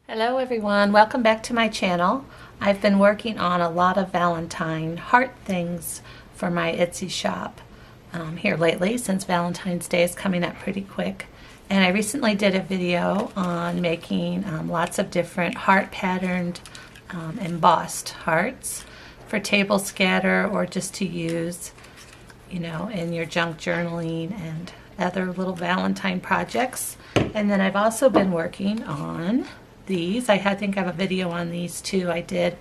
Hello everyone, welcome back to my channel. I've been working on a lot of Valentine heart things for my Etsy shop here lately, since Valentine's Day is coming up pretty quick. And I recently did a video on making lots of different heart patterned embossed hearts for table scatter or just to use, you know, in your junk journaling and other little Valentine projects. And then I've also been working on these. I think I have a video on these too. I did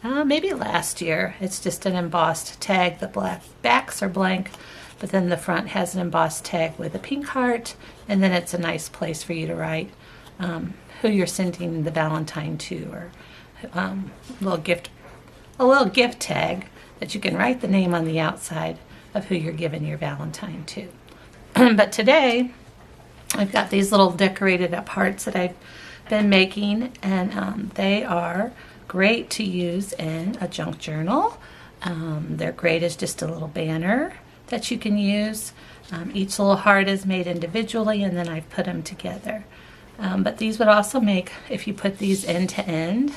maybe last year. It's just an embossed tag. The black backs are blank, but then the front has an embossed tag with a pink heart, and then it's a nice place for you to write who you're sending the Valentine to, or a little gift tag that you can write the name on the outside of who you're giving your Valentine to. But today I've got these little decorated up hearts that I've been making, and they are great to use in a junk journal. They're great as just a little banner that you can use. Each little heart is made individually, and then I've put them together. But these would also make, if you put these end to end,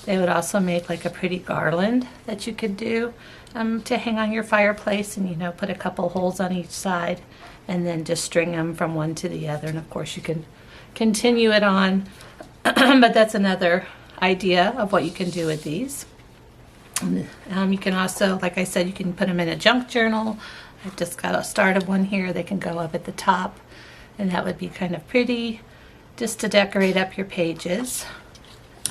they would also make like a pretty garland that you could do to hang on your fireplace, and, you know, put a couple holes on each side and then just string them from one to the other. And of course you can continue it on. But that's another idea of what you can do with these. You can also, like I said, you can put them in a junk journal. I've just got a started one here. They can go up at the top, and that would be kind of pretty just to decorate up your pages.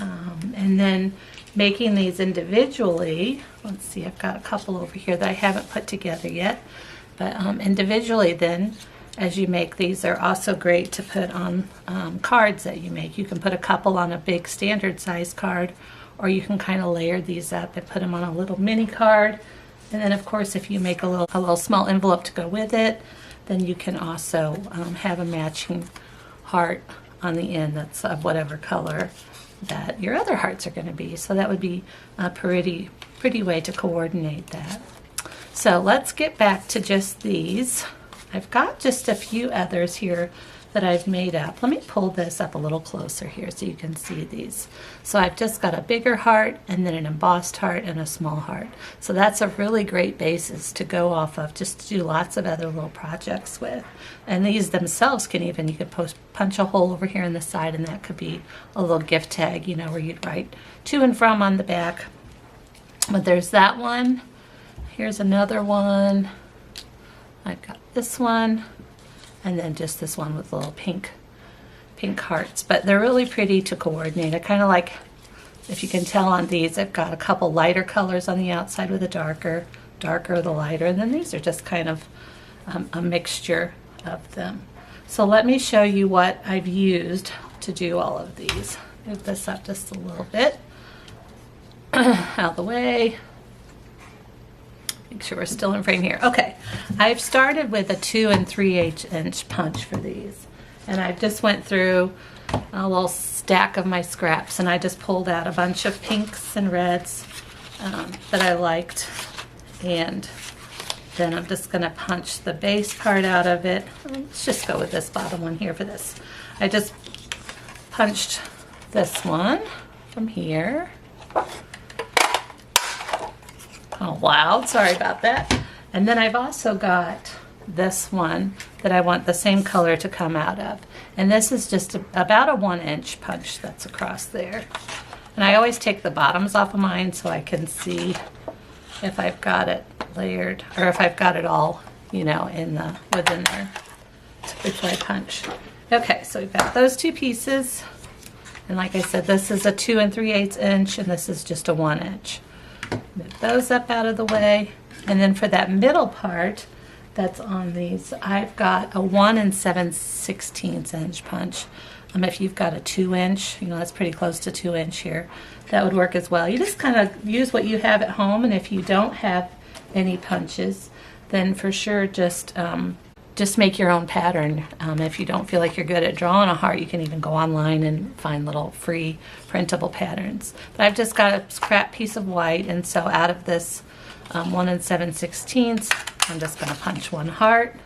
And then making these individually, let's see, I've got a couple over here that I haven't put together yet, but individually then, as you make these, they're also great to put on cards that you make. You can put a couple on a big standard size card, or you can kind of layer these up and put them on a little mini card. And then of course, if you make a little small envelope to go with it, then you can also have a matching heart on the end that's of whatever color that your other hearts are going to be. So that would be a pretty way to coordinate that. So let's get back to just these. I've got just a few others here that I've made up. Let me pull this up a little closer here so you can see these. So I've just got a bigger heart, and then an embossed heart, and a small heart. So that's a really great basis to go off of, just to do lots of other little projects with. And these themselves can even, you could punch a hole over here in the side, and that could be a little gift tag, you know, where you'd write to and from on the back. But there's that one. Here's another one. I've got this one, and then just this one with little pink hearts. But they're really pretty to coordinate. I kind of like, if you can tell on these, I've got a couple lighter colors on the outside with a darker the lighter, and then these are just kind of a mixture of them. So let me show you what I've used to do all of these. Move this up just a little bit out of the way. Make sure we're still in frame here. Okay, I've started with a 2 3/8 inch punch for these, and I just went through a little stack of my scraps, and I just pulled out a bunch of pinks and reds that I liked, and then I'm just going to punch the base part out of it. Let's just go with this bottom one here for this. I just punched this one from here. Oh, wow, sorry about that. And then I've also got this one that I want the same color to come out of. And this is just about a 1 inch punch that's across there. And I always take the bottoms off of mine so I can see if I've got it layered, or if I've got it all, you know, within there before I punch. Okay, so we've got those two pieces. And like I said, this is a 2 3/8 inch, and this is just a 1 inch. Move those up out of the way, and then for that middle part that's on these, I've got a 1 7/16 inch punch. If you've got a 2 inch, you know, that's pretty close to 2 inch here, that would work as well. You just kind of use what you have at home, and if you don't have any punches, then for sure just make your own pattern. If you don't feel like you're good at drawing a heart, you can even go online and find little free printable patterns. But I've just got a scrap piece of white, and so out of this 1 7/16, I'm just going to punch one heart.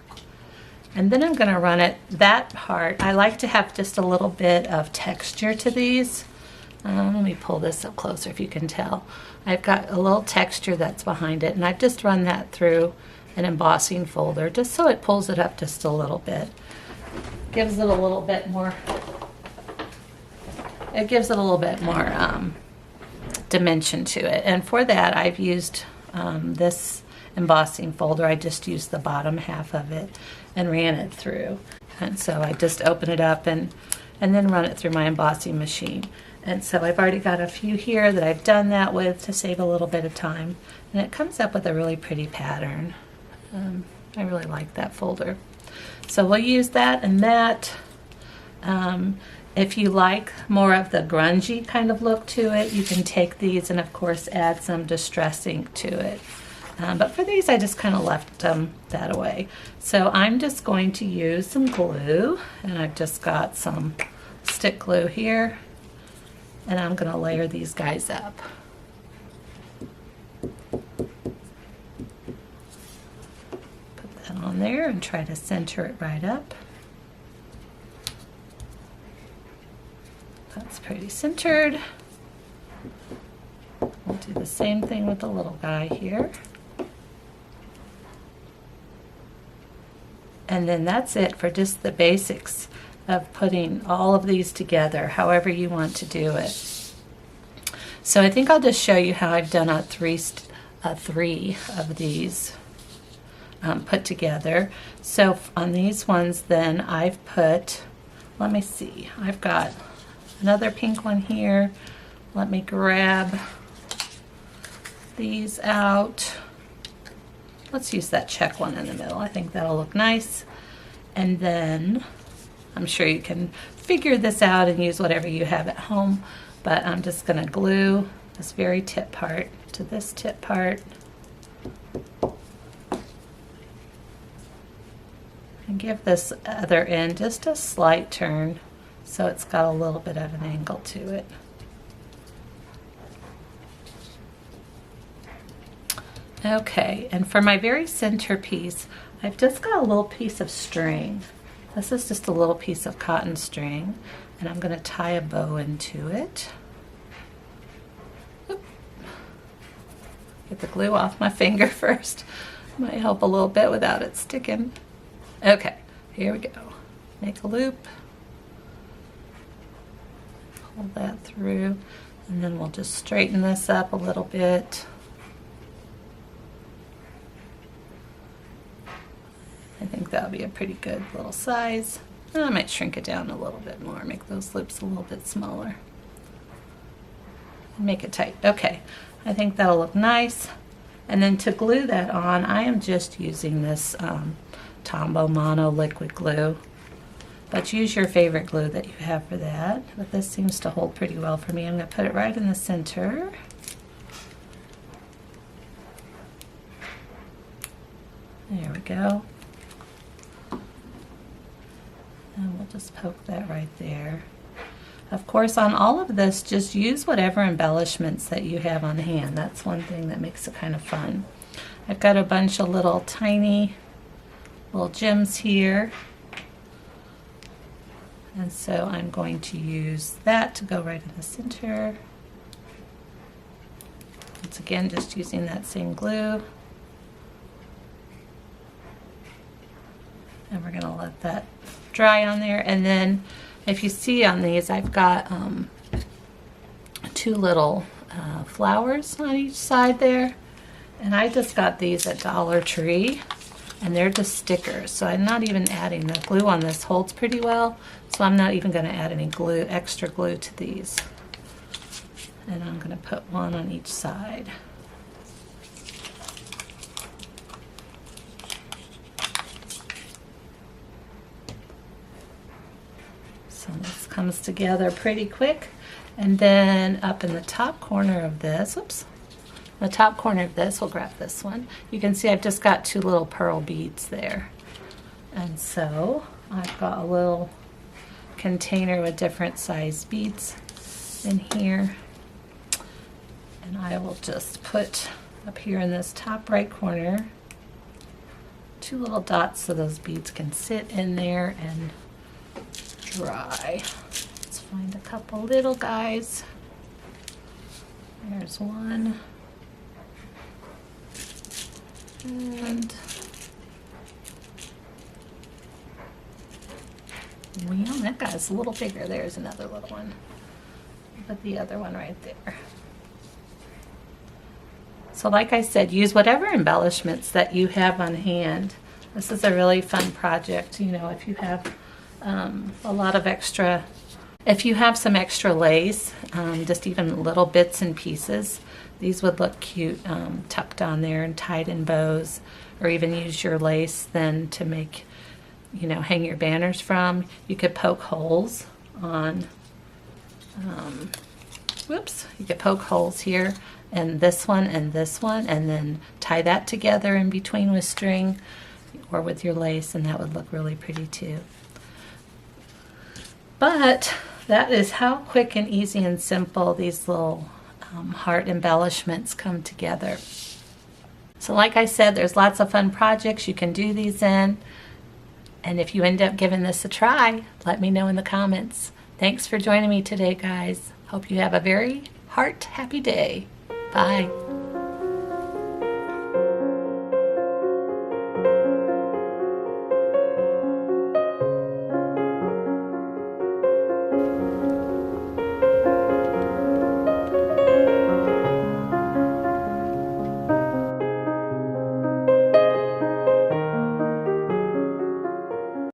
And then I'm going to run it, that part, I like to have just a little bit of texture to these. Let me pull this up closer if you can tell. I've got a little texture that's behind it, and I've just run that through an embossing folder just so it pulls it up just a little bit. Gives it a little bit more, dimension to it. And for that, I've used this embossing folder. I just used the bottom half of it and ran it through. And so I just open it up and then run it through my embossing machine. And so I've already got a few here that I've done that with to save a little bit of time. And it comes up with a really pretty pattern. I really like that folder. So we'll use that and that. If you like more of the grungy kind of look to it, you can take these and of course add some distress ink to it. But for these I just kind of left that away. So I'm just going to use some glue, and I've just got some stick glue here, and I'm going to layer these guys up. Put that on there and try to center it right up. That's pretty centered. We'll do the same thing with the little guy here. And then that's it for just the basics of putting all of these together, however you want to do it. So I think I'll just show you how I've done three of these put together. So on these ones then I've put, let me see, I've got another pink one here. Let me grab these out. Let's use that check one in the middle. I think that'll look nice. And then I'm sure you can figure this out and use whatever you have at home, but I'm just going to glue this very tip part to this tip part. And give this other end just a slight turn so it's got a little bit of an angle to it. Okay, and for my very center piece, I've just got a little piece of string. This is just a little piece of cotton string, and I'm going to tie a bow into it. Oop. Get the glue off my finger first. Might help a little bit without it sticking. Okay, here we go. Make a loop. Pull that through, and then we'll just straighten this up a little bit. I think that'll be a pretty good little size. I might shrink it down a little bit more, make those loops a little bit smaller. Make it tight. Okay, I think that'll look nice. And then to glue that on, I am just using this Tombow Mono liquid glue. But use your favorite glue that you have for that. But this seems to hold pretty well for me. I'm going to put it right in the center. There we go. And we'll just poke that right there. Of course, on all of this, just use whatever embellishments that you have on hand. That's one thing that makes it kind of fun. I've got a bunch of little tiny little gems here. And so I'm going to use that to go right in the center. Once again, just using that same glue. And we're going to let that dry on there. And then if you see on these, I've got two little flowers on each side there. And I just got these at Dollar Tree, and they're just stickers. So I'm not even adding the glue on this. Holds pretty well, so I'm not even going to add any glue, extra glue to these. And I'm going to put one on each side. So this comes together pretty quick. And then up in the top corner of this, oops, the top corner of this, we'll grab this one. You can see I've just got two little pearl beads there. And so I've got a little container with different size beads in here. And I will just put up here in this top right corner two little dots so those beads can sit in there and dry. Let's find a couple little guys. There's one. And well, that guy's a little bigger. There's another little one. Put the other one right there. So like I said, use whatever embellishments that you have on hand. This is a really fun project. You know, if you have a lot of extra, if you have some extra lace, just even little bits and pieces, these would look cute tucked on there and tied in bows, or even use your lace then to make, you know, hang your banners from. You could poke holes on, you could poke holes here and this one, and then tie that together in between with string or with your lace, and that would look really pretty too. But that is how quick and easy and simple these little heart embellishments come together. So like I said, there's lots of fun projects you can do these in. And if you end up giving this a try, let me know in the comments. Thanks for joining me today, guys. Hope you have a very heart happy day. Bye.